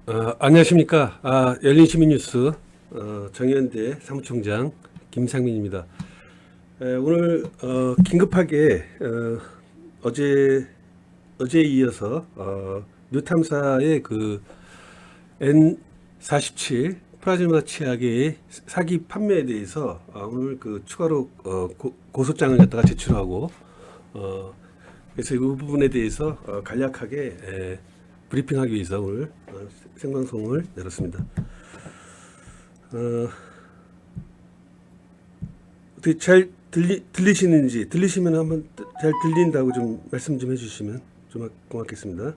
안녕하십니까. 열린시민뉴스 정현대 사무총장 김상민입니다. 오늘 긴급하게 어제에 이어서 뉴탐사의 그 N47 플라즈마 치약의 사기 판매에 대해서 오늘 그 추가로 고소장을 갖다가 제출하고 그래서 이 부분에 대해서 간략하게 브리핑하기 위해서 오늘 생방송을 열었습니다. 어떻게 잘 들리시는지, 들리시면 한번 잘 들린다고 좀 말씀 좀 해주시면 좀 고맙겠습니다.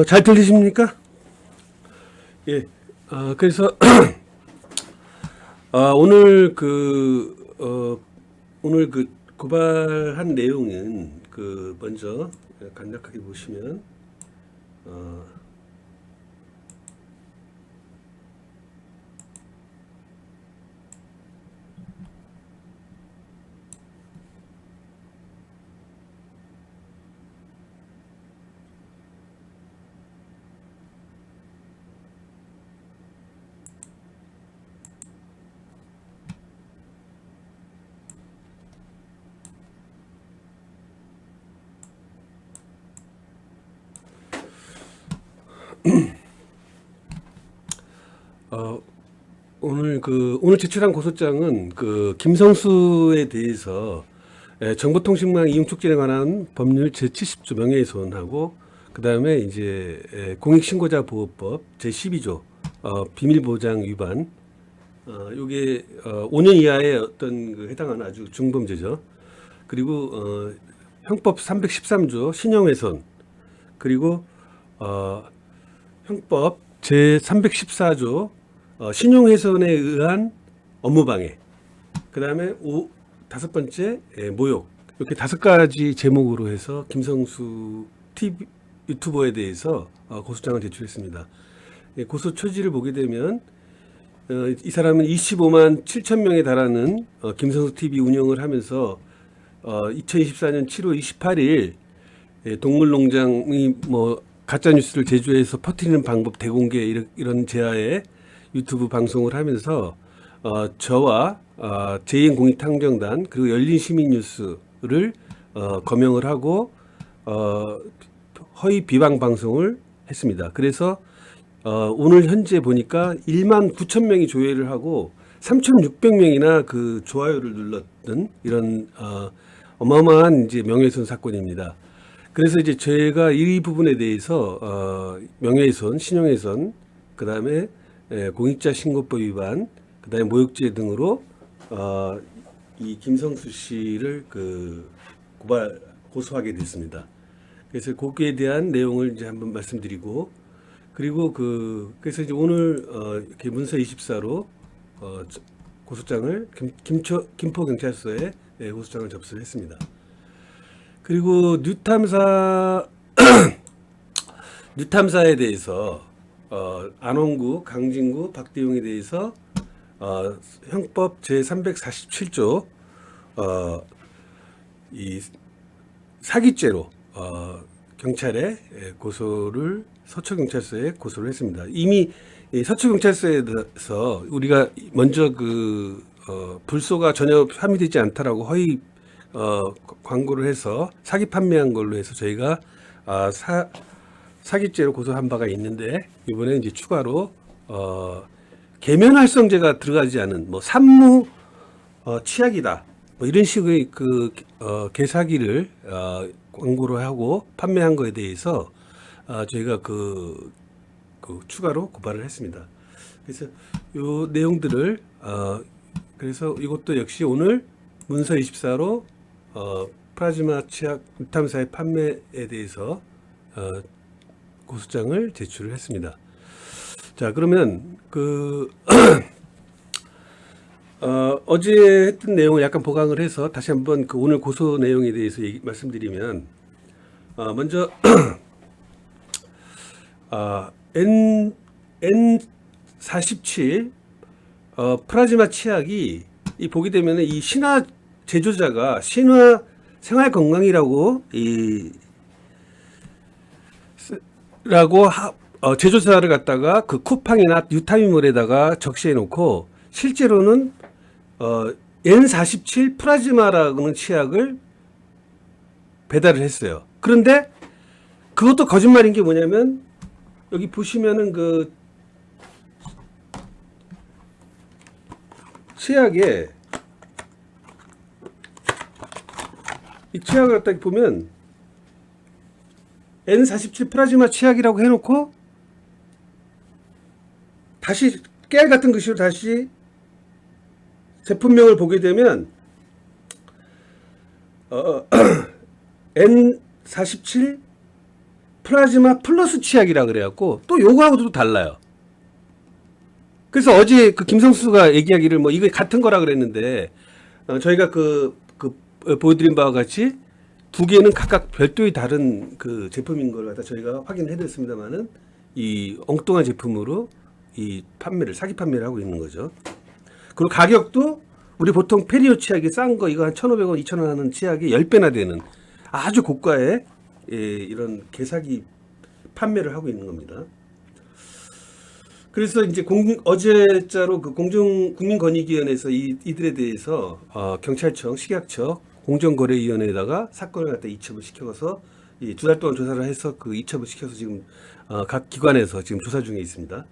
잘 들리십니까? 예. 그래서 오늘 오늘 그 고발한 내용은 먼저 간략하게 보시면 오늘 제출한 고소장은 김성수에 대해서 정보통신망 이용 촉진에 관한 법률 제70조 명예훼손하고 그다음에 이제 공익신고자 보호법 제12조 비밀보장 위반 요게 5년 이하의 어떤 해당하는 아주 중범죄죠. 그리고 형법 313조 신용훼손 그리고 형법 제314조 신용훼손에 의한 업무방해 그 다음에 다섯 번째 모욕 이렇게 5가지 제목으로 해서 김성수 TV 유튜버에 대해서 고소장을 제출했습니다. 고소 초지를 보게 되면 이 사람은 25만 7천 명에 달하는 김성수 TV 운영을 하면서 2024년 7월 28일 동물농장이 가짜 뉴스를 제조해서 퍼뜨리는 방법 대공개 이런 제하에 유튜브 방송을 하면서 저와 제2공익탕정단 그리고 열린시민뉴스를 거명을 하고 허위 비방 방송을 했습니다. 그래서 오늘 현재 보니까 1만 9천 명이 조회를 하고 3,600명이나 그 좋아요를 눌렀던 이런 어마어마한 이제 명예훼손 사건입니다. 그래서 이제 저희가 이 부분에 대해서 명예훼손, 신용훼손, 그 다음에 공익자 신고법 위반, 그 다음에 모욕죄 등으로 이 김성수 씨를 고소하게 됐습니다. 그래서 거기에 대한 내용을 이제 한번 말씀드리고 그리고 그래서 이제 오늘 이렇게 문서 24로 고소장을 김포 경찰서에 고소장을 접수를 했습니다. 그리고 뉴탐사에 대해서 안원구, 강진구, 박대용에 대해서 형법 제347조 이 사기죄로 경찰에 서초경찰서에 고소를 했습니다. 이미 서초경찰서에서 우리가 먼저 불소가 전혀 함유되지 않다라고 허위 광고를 해서 사기 판매한 걸로 해서 저희가 사기죄로 고소한 바가 있는데 이번에 이제 추가로 계면활성제가 들어가지 않은 산무 치약이다 이런 식의 개사기를 광고를 하고 판매한 거에 대해서 저희가 추가로 고발을 했습니다. 그래서 요 내용들을 그래서 이것도 역시 오늘 문서 24로 플라즈마 치약 뉴탐사의 판매에 대해서 고소장을 제출을 했습니다. 자, 그러면 어제 했던 내용을 약간 보강을 해서 다시 한번 그 오늘 고소 내용에 대해서 말씀드리면, 먼저 N47 플라즈마 치약이 이 보게 되면 이 신화 제조자가 신화 생활건강이라고 제조사를 갖다가 그 쿠팡이나 유타미몰에다가 적시해 놓고 실제로는 N47 플라즈마라는 치약을 배달을 했어요. 그런데 그것도 거짓말인 게 뭐냐면 여기 보시면은 그 치약에 이 치약을 갖다 보면 N47 플라즈마 치약이라고 해놓고 다시 깨알 같은 글씨로 다시 제품명을 보게 되면 N47 플라즈마 플러스 치약이라 그래갖고 또 요거하고도 달라요. 그래서 어제 그 김성수가 얘기하기를 뭐 이거 같은 거라 그랬는데 저희가 보여드린 바와 같이 두 개는 각각 별도의 다른 그 제품인 걸 갖다 저희가 확인해드렸습니다만은 이 엉뚱한 제품으로 이 사기 판매를 하고 있는 거죠. 그리고 가격도 우리 보통 페리오 치약이 싼 거 이거 한 1,500원, 2,000원 하는 치약이 10배나 되는 아주 고가의 이런 개사기 판매를 하고 있는 겁니다. 그래서 이제 어제자로 그 국민권익위원회에서 이들에 대해서 경찰청, 식약처, 공정거래위원회에다가 사건을 갖다 이첩을 시켜서 2달 동안 조사를 해서 그 이첩을 시켜서 지금 각 기관에서 지금 조사 중에 있습니다.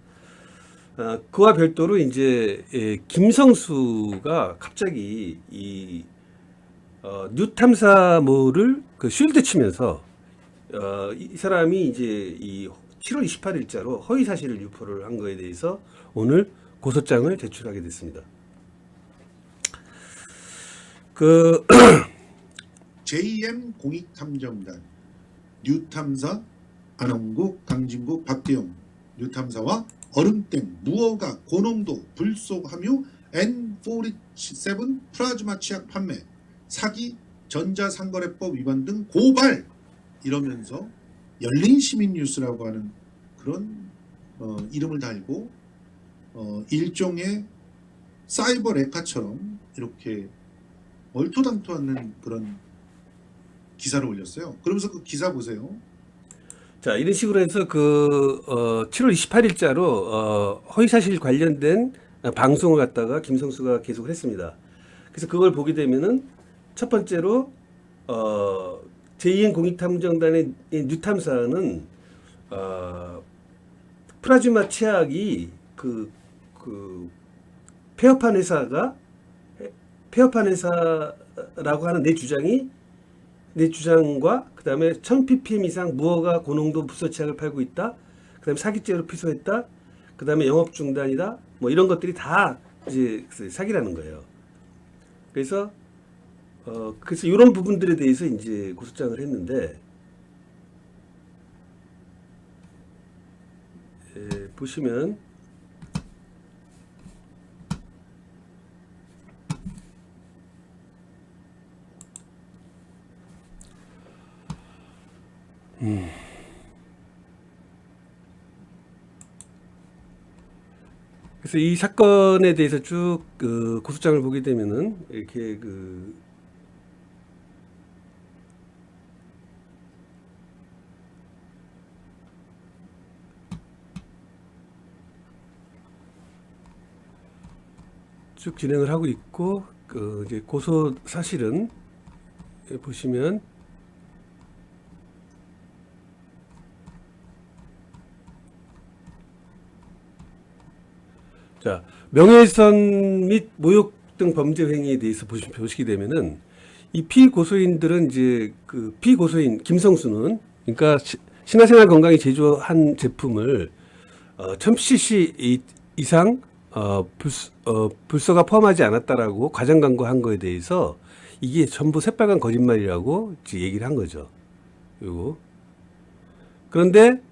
그와 별도로 이제 김성수가 갑자기 이 뉴탐사모를 그 쉴드 치면서 이 사람이 이제 이 7월 28일자로 허위 사실을 유포를 한 거에 대해서 오늘 고소장을 제출하게 됐습니다. JM 공익탐정단, 뉴탐사, 안원국, 강진국, 박대영, 뉴탐사와 얼음땡, 무허가, 고농도, 불속 함유, N47 플라즈마 치약 판매, 사기, 전자상거래법 위반 등 고발! 이러면서 열린시민뉴스라고 하는 그런 이름을 달고 일종의 사이버 레카처럼 이렇게 얼토당토하는 그런 기사를 올렸어요. 그러면서 그 기사 보세요. 자, 이런 식으로 해서 7월 28일자로 허위사실 관련된 방송을 갖다가 김성수가 계속 했습니다. 그래서 그걸 보게 되면은 첫 번째로 제2행 공익탐정단의 뉴탐사는 플라즈마 치약이 폐업한 회사라고 하는 내 주장과 그 다음에 1000ppm 이상 무허가 고농도 불소 치약을 팔고 있다. 그 다음에 사기죄로 피소했다. 그 다음에 영업 중단이다. 뭐 이런 것들이 다 이제 사기라는 거예요. 그래서 이런 부분들에 대해서 이제 고소장을 했는데, 보시면, 그래서 이 사건에 대해서 쭉 고소장을 보게 되면은 이렇게 쭉 진행을 하고 있고, 이제 고소 사실은 보시면 자, 명예훼손 및 모욕 등 범죄 행위에 대해서 보시게 되면은 이 피고소인들은 이제 피고소인 김성수는 그러니까 신화생활건강이 제조한 제품을 1000cc 이상 불소가 포함하지 않았다라고 과장 광고한 거에 대해서 이게 전부 새빨간 거짓말이라고 얘기를 한 거죠. 그리고 그런데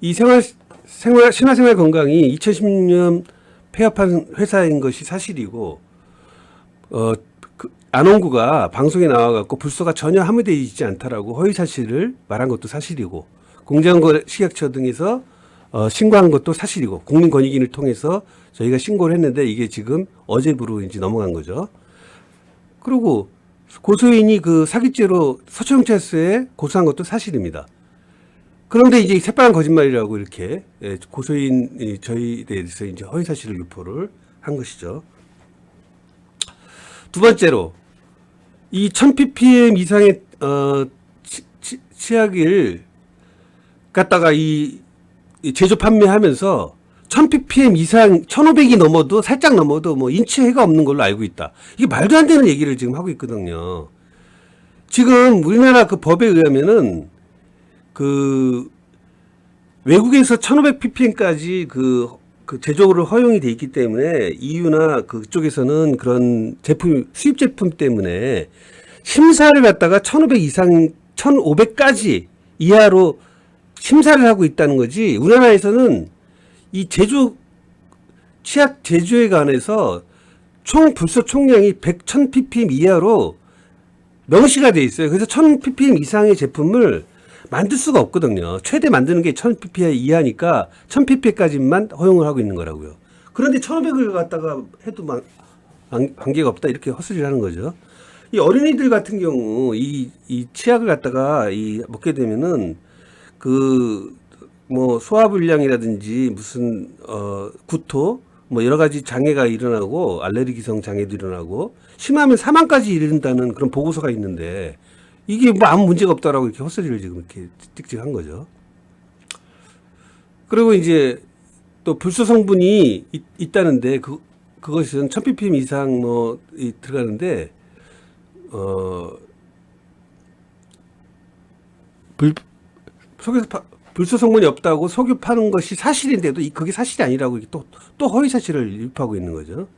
이 신화생활 건강이 2016년 폐업한 회사인 것이 사실이고, 안홍구가 방송에 나와갖고 불소가 전혀 함유되어 있지 않다라고 허위 사실을 말한 것도 사실이고, 공정거래식약처 등에서 신고한 것도 사실이고, 국민권익위를 통해서 저희가 신고를 했는데 이게 지금 어제부로 이제 넘어간 거죠. 그리고 고소인이 그 사기죄로 서초경찰서에 고소한 것도 사실입니다. 그런데 이제 새빨간 거짓말이라고 이렇게 고소인 저희에 대해서 이제 허위 사실을 유포를 한 것이죠. 두 번째로 이 1000ppm 이상의 치약을 갖다가 이 제조 판매하면서 1000ppm 이상 1500이 넘어도 살짝 넘어도 뭐 인체해가 없는 걸로 알고 있다. 이게 말도 안 되는 얘기를 지금 하고 있거든요. 지금 우리나라 그 법에 의하면은 그 외국에서 1500ppm까지 그 제조를 허용이 돼 있기 때문에 EU나 그쪽에서는 그런 제품 수입 제품 때문에 심사를 갖다가 1500 이상 1500까지 이하로 심사를 하고 있다는 거지. 우리나라에서는 이 치약 제조에 관해서 총 불소 총량이 1000ppm 이하로 명시가 돼 있어요. 그래서 1000ppm 이상의 제품을 만들 수가 없거든요. 최대 만드는 게 1000ppm 이하니까 1000ppm까지만 허용을 하고 있는 거라고요. 그런데 1500을 갖다가 해도 관계가 없다 이렇게 헛소리를 하는 거죠. 이 어린이들 같은 경우 이 치약을 갖다가 먹게 되면은 뭐 소화불량이라든지 무슨 구토 뭐 여러 가지 장애가 일어나고 알레르기성 장애도 일어나고 심하면 사망까지 이른다는 그런 보고서가 있는데 이게 뭐 아무 문제가 없다라고 이렇게 헛소리를 지금 이렇게 찍찍한 거죠. 그리고 이제 또 불소 성분이 있다는데 그것은 1000ppm 이상 뭐 들어가는데 속에서 불소 성분이 없다고 속여 파는 것이 사실인데도 그게 사실이 아니라고 이렇게 또 허위 사실을 유포하고 있는 거죠.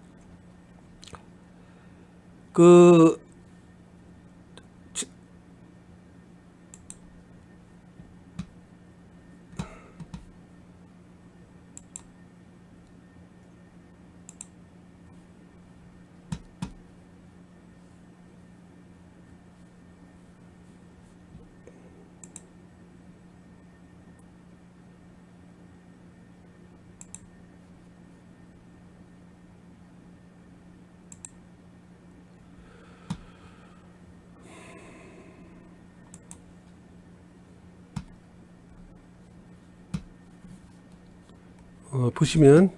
보시면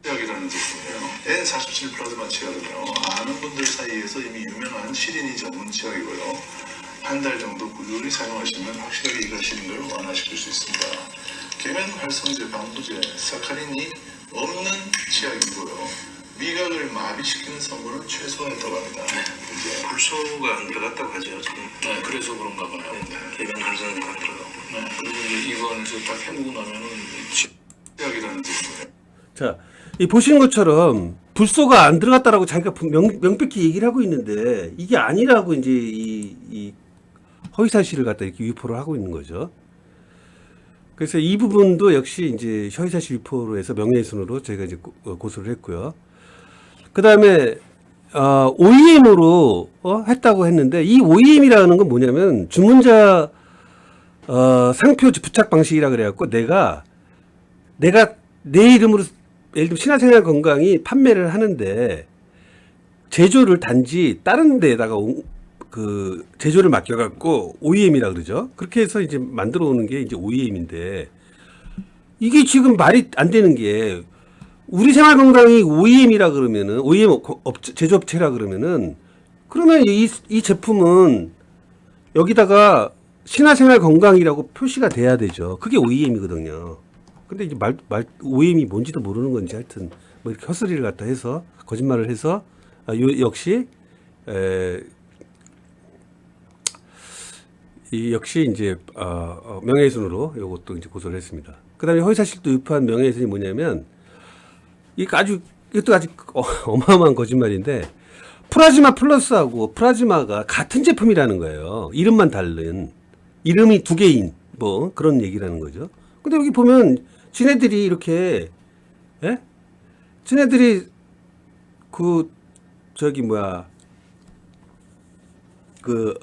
치약이라는 제품이에요. N47 플라즈마 치약은요, 아는 분들 사이에서 이미 유명한 시린이 전문 치약이고요. 한 달 정도 꾸준히 사용하시면 확실하게 일하시는 걸 완화시킬 수 있습니다. 계면 활성제, 방부제, 사카린이 없는 치약이고요. 미각을 마비시키는 성분을 최소화했다고 합니다. 이제 불소가 안 들어갔다고 하죠 지금. 네, 그래서 그런가 봐요. 계면 활성제가 안 들어가고. 네, 그리고 이제 이거 안에서 딱 해보고 나면은 치약이라는 제품이에요. 자, 이 보시는 것처럼 불소가 안 들어갔다라고 자기가 명백히 얘기를 하고 있는데 이게 아니라고 이제 이 허위 사실을 갖다 이렇게 유포를 하고 있는 거죠. 그래서 이 부분도 역시 이제 허위 사실 유포로 해서 명예훼손으로 저희가 이제 고소를 했고요. 그 다음에 OEM으로 했다고 했는데 이 OEM이라는 건 뭐냐면 주문자 상표 부착 방식이라 그래갖고 내가 내 이름으로 예를 들면 신화생활건강이 판매를 하는데 제조를 단지 다른 데에다가 그 제조를 맡겨갖고 OEM이라 그러죠. 그렇게 해서 이제 만들어 오는 게 이제 OEM인데 이게 지금 말이 안 되는 게 우리 생활건강이 OEM이라 그러면은 OEM 제조업체라 그러면은 그러면 이 제품은 여기다가 신화생활건강이라고 표시가 돼야 되죠. 그게 OEM이거든요. 근데 이제 OEM이 뭔지도 모르는 건지 하여튼 뭐 이렇게 헛소리를 갖다 해서 거짓말을 해서 역시 역시 이제 명예훼손으로 이것도 이제 고소를 했습니다. 그다음에 허위사실도 유포한 명예훼손이 뭐냐면 이게 아주 이것도 아직 어마어마한 거짓말인데 프라즈마 플러스하고 프라즈마가 같은 제품이라는 거예요. 이름만 다른 이름이 두 개인 뭐 그런 얘기라는 거죠. 근데 여기 보면 지네들이 이렇게 예? 지네들이 그 저기 뭐야 그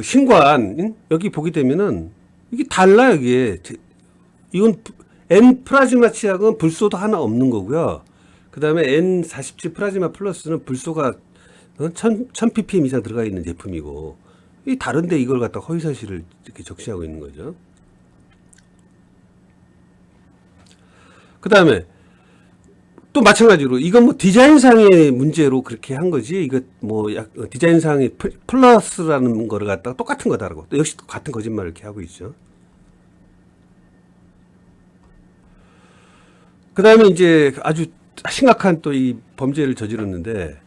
신관 응? 여기 보게 되면은 이게 달라요. 이게 이건 N 프라즈마 치약은 불소도 하나 없는 거고요. 그 다음에 N47 프라즈마 플러스는 불소가 1000ppm 이상 들어가 있는 제품이고, 이 다른데 이걸 갖다 허위사실을 이렇게 적시하고 있는 거죠. 그 다음에 또 마찬가지로 이건 뭐 디자인상의 문제로 그렇게 한 거지, 이거 뭐 디자인상의 플러스라는 거를 갖다가 똑같은 거다라고 또 역시 같은 거짓말을 이렇게 하고 있죠. 그 다음에 이제 아주 심각한 또 이 범죄를 저질렀는데,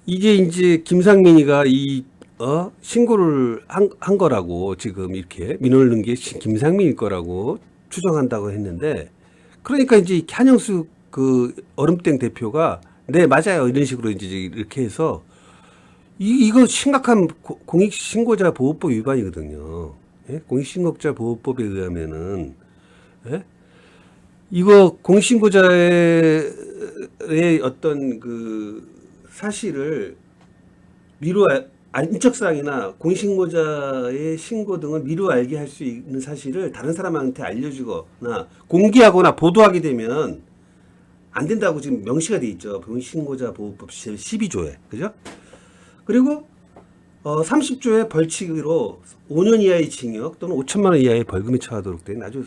이게 이제 김상민이가 신고를 한 거라고 지금 이렇게 민원을 넣은 게 김상민일 거라고 추정한다고 했는데, 그러니까 이제 한영수 그 얼음땡 대표가 네 맞아요 이런 식으로 이제 이렇게 해서 이거 심각한 공익신고자 보호법 위반이거든요. 예? 공익신고자 보호법에 의하면은 예? 이거 공익신고자의 어떤 그 사실을 인적사항이나 공익신고자의 신고 등을 미루 알게 할 수 있는 사실을 다른 사람한테 알려주거나 공개하거나 보도하게 되면 안 된다고 지금 명시가 돼 있죠. 공익신고자 보호법 12조에. 그죠? 그리고 30조의 벌칙으로 5년 이하의 징역 또는 5천만 원 이하의 벌금이 처하도록 된 아주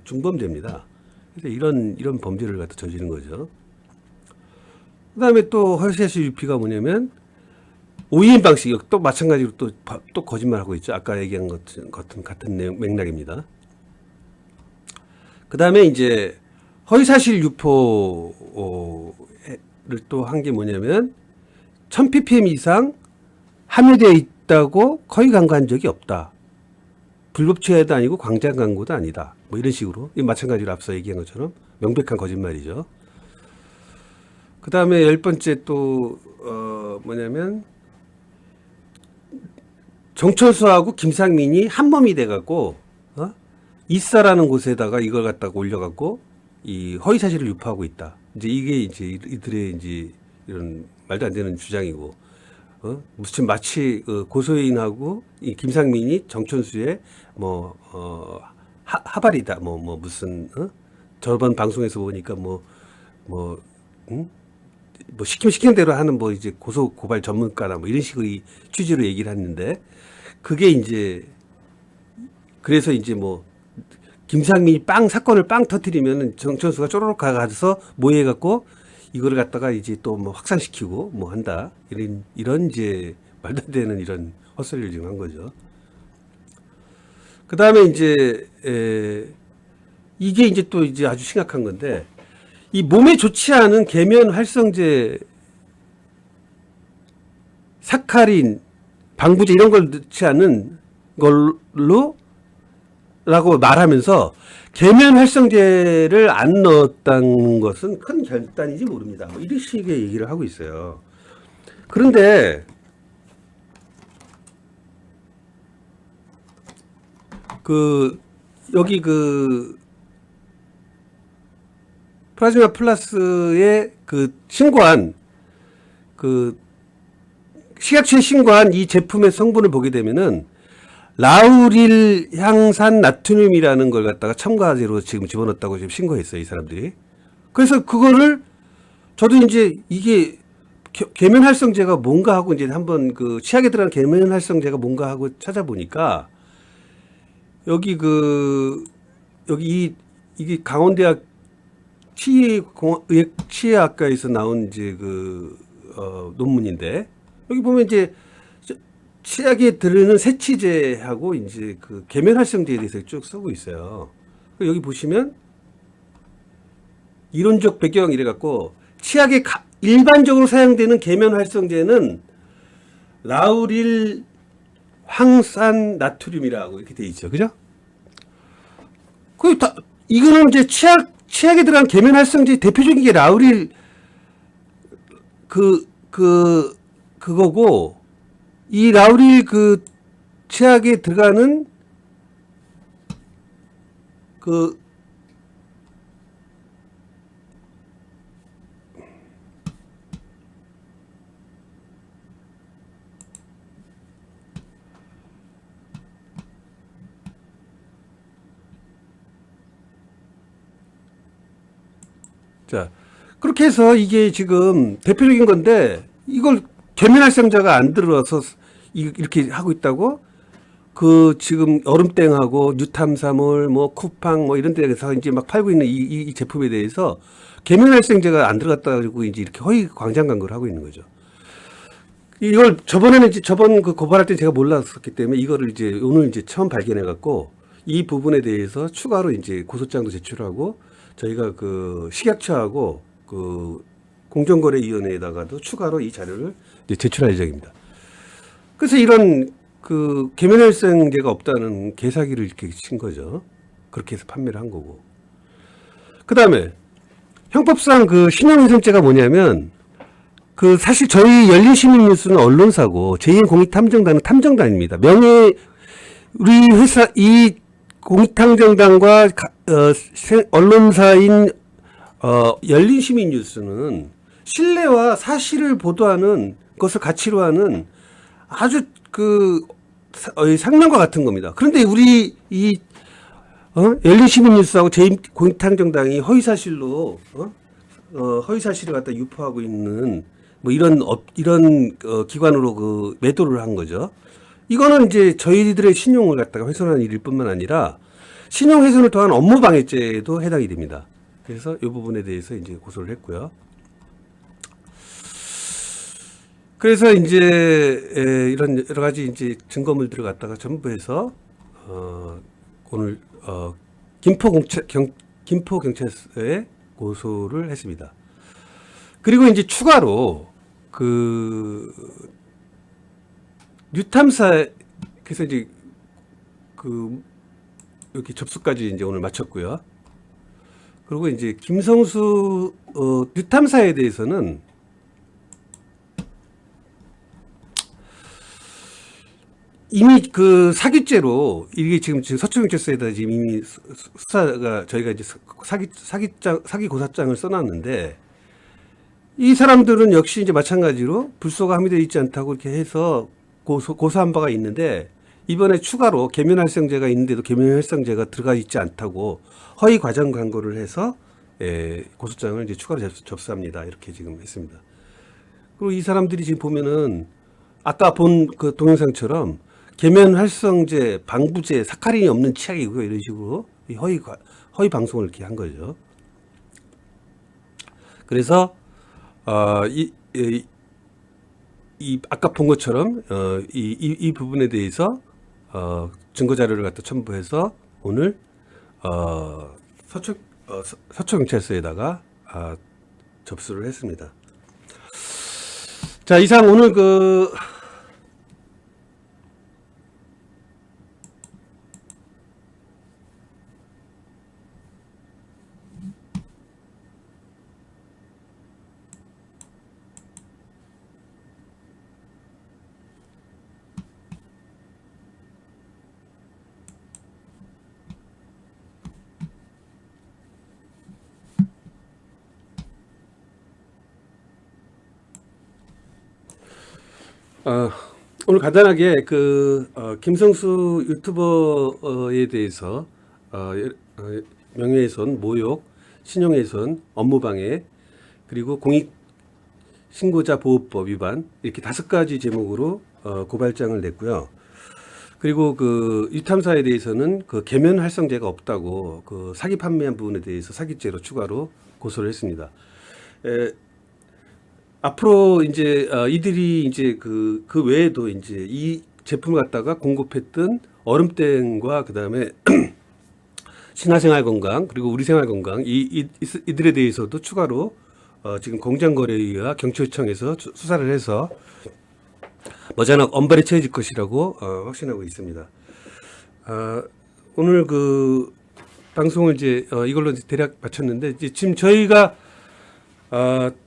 중범죄입니다. 그래서 이런 범죄를 갖다 저지른 거죠. 그 다음에 또 허위사실 유피가 뭐냐면 OEM 방식, 또 마찬가지로 또 거짓말하고 있죠. 아까 얘기한 같은 맥락입니다. 그 다음에 이제 허위사실 유포를 또 한 게 뭐냐면 1000ppm 이상 함유되어 있다고 거의 간과한 적이 없다. 불법 취하도 아니고 광장 광고도 아니다. 뭐 이런 식으로. 마찬가지로 앞서 얘기한 것처럼 명백한 거짓말이죠. 그 다음에 10번째 또 뭐냐면 정천수하고 김상민이 한몸이 돼갖고 이사라는 곳에다가 이걸 갖다가 올려갖고 이 허위 사실을 유포하고 있다. 이제 이게 이제 이들의 이제 이런 말도 안 되는 주장이고, 무슨 마치 고소인하고 이 김상민이 정천수의 하발이다. 무슨 저번 방송에서 보니까 시키는 대로 하는 이제 고소 고발 전문가나 이런 식의 취지로 얘기를 했는데, 그게 이제 그래서 이제 김상민이 사건을 터뜨리면 정천수가 쪼르륵 가서 모여갖고 이거를 갖다가 이제 또 확산시키고 한다. 이런 이제 말도 안 되는 이런 헛소리를 지금 한 거죠. 그 다음에 이제 이게 이제 또 이제 아주 심각한 건데, 이 몸에 좋지 않은 계면 활성제, 사카린, 방부제 이런 걸 넣지 않은 걸로 라고 말하면서 계면 활성제를 안 넣었다는 것은 큰 결단인지 모릅니다. 이런 식의 얘기를 하고 있어요. 그런데 여기 프라즈마 플러스에 신고한 식약처에 신고한 이 제품의 성분을 보게 되면은 라우릴 향산 나트륨이라는 걸 갖다가 첨가제로 지금 집어넣었다고 지금 신고했어요, 이 사람들이. 그래서 그거를 저도 이제 이게 계면 활성제가 뭔가 하고 이제 한번 치약에 들어간 계면 활성제가 뭔가 하고 찾아보니까 여기 이게 강원대학 치의학과에서 나온 이제 논문인데, 여기 보면 이제 치약에 들어있는 세치제하고 이제 계면 활성제에 대해서 쭉 쓰고 있어요. 여기 보시면 이론적 배경 이래갖고 치약에 일반적으로 사용되는 계면 활성제는 라우릴 황산 나트륨이라고 이렇게 돼 있죠. 그죠? 이거는 이제 치약에 들어간 계면활성제 대표적인 게 라우릴 그거고, 이 라우릴 그 치약에 들어가는 그 자, 그렇게 해서 이게 지금 대표적인 건데, 이걸 계면활성제가 안 들어서 이렇게 하고 있다고? 그 지금 얼음땡하고 뉴탐사몰, 뭐 쿠팡 뭐 이런 데서 이제 막 팔고 있는 이 제품에 대해서 계면활성제가 안 들어갔다고 이제 이렇게 허위 광장 광고를 하고 있는 거죠. 이걸 저번에는 이제 저번 그 고발할 때 제가 몰랐었기 때문에 이거를 이제 오늘 이제 처음 발견해 갖고 이 부분에 대해서 추가로 이제 고소장도 제출하고 저희가 그 식약처하고 그 공정거래위원회에다가도 추가로 이 자료를 이제 제출할 예정입니다. 그래서 이런 그 계면활성제가 없다는 개사기를 이렇게 친 거죠. 그렇게 해서 판매를 한 거고. 그 다음에 형법상 그 신용훼손죄가 뭐냐면 그 사실 저희 열린시민뉴스는 언론사고 제2의 공익탐정단은 탐정단입니다. 우리 회사 이 공익탐정단과 언론사인 열린시민뉴스는 신뢰와 사실을 보도하는 것을 가치로 하는 아주 상명과 같은 겁니다. 그런데 우리 열린시민뉴스하고 제2공익탐정당이 허위사실로 허위사실을 갖다 유포하고 있는 뭐 이런 기관으로 그 매도를 한 거죠. 이거는 이제 저희들의 신용을 갖다가 훼손하는 일일 뿐만 아니라 신용훼손을 더한 업무방해죄에도 해당이 됩니다. 그래서 이 부분에 대해서 이제 고소를 했고요. 그래서 이제 이런 여러 가지 이제 증거물들을 갖다가 전부 해서 오늘 김포경찰서에 고소를 했습니다. 그리고 이제 추가로 그 뉴탐사 그래서 이제 그 이렇게 접수까지 이제 오늘 마쳤고요. 그리고 이제 김성수 뉴탐사에 대해서는 이미 그 사기죄로 이게 지금 서초경찰서에다 지금 이미 수사가 저희가 이제 사기 고사장을 써놨는데 이 사람들은 역시 이제 마찬가지로 불소가 함유되어 있지 않다고 이렇게 해서 고소한 바가 있는데 이번에 추가로 계면활성제가 있는데도 계면활성제가 들어가 있지 않다고 허위 과장 광고를 해서 고소장을 이제 추가로 접수합니다. 이렇게 지금 했습니다. 그리고 이 사람들이 지금 보면은 아까 본 그 동영상처럼 계면활성제, 방부제, 사카린이 없는 치약이고요. 이런 식으로 허위 방송을 이렇게 한 거죠. 그래서 이 아까 본 것처럼 이 부분에 대해서 증거 자료를 갖다 첨부해서 오늘 서초경찰서에다가 접수를 했습니다. 자, 이상 오늘 오늘 간단하게 김성수 유튜버에 대해서 명예훼손, 모욕, 신용훼손, 업무방해, 그리고 공익신고자 보호법 위반 이렇게 5가지 제목으로 고발장을 냈고요. 그리고 유탐사에 대해서는 계면활성제가 없다고 사기 판매한 부분에 대해서 사기죄로 추가로 고소를 했습니다. 앞으로 이제 이들이 이제 그 외에도 이제 이 제품을 갖다가 공급했던 얼음땡과 그다음에 신화생활건강 그리고 우리생활건강 이들에 대해서도 추가로 지금 공정거래위와 경찰청에서 수사를 해서 머지않아 엄벌에 처해질 것이라고 확신하고 있습니다. 오늘 방송을 이제 이걸로 이제 대략 마쳤는데 이제 지금 저희가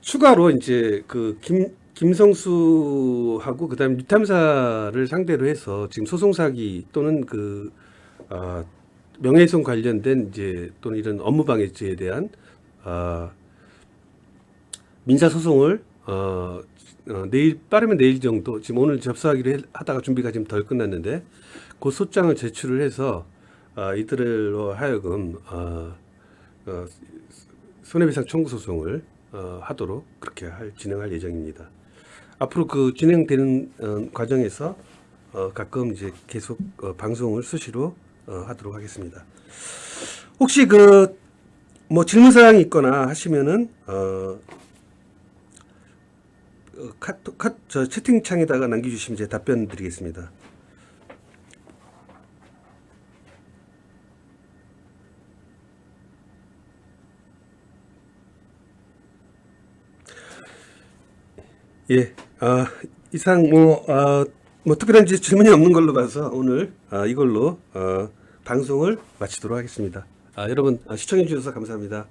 추가로 이제 그 김성수하고 그다음에 뉴탐사를 상대로 해서 지금 소송 사기 또는 그 명예훼손 관련된 이제 또는 이런 업무방해죄에 대한 민사 소송을 내일 빠르면 내일 정도 지금 오늘 접수하기로 하다가 준비가 지금 덜 끝났는데 그 소장을 제출을 해서 이들로 하여금 손해배상 청구 소송을 하도록 그렇게 진행할 예정입니다. 앞으로 그 진행되는 과정에서 가끔 이제 계속 방송을 수시로 하도록 하겠습니다. 혹시 그 뭐 질문 사항이 있거나 하시면은 저 채팅창에다가 남겨주시면 제가 답변 드리겠습니다. 예, 이상 뭐 특별한 질문이 없는 걸로 봐서 오늘 이걸로 방송을 마치도록 하겠습니다. 여러분 시청해 주셔서 감사합니다.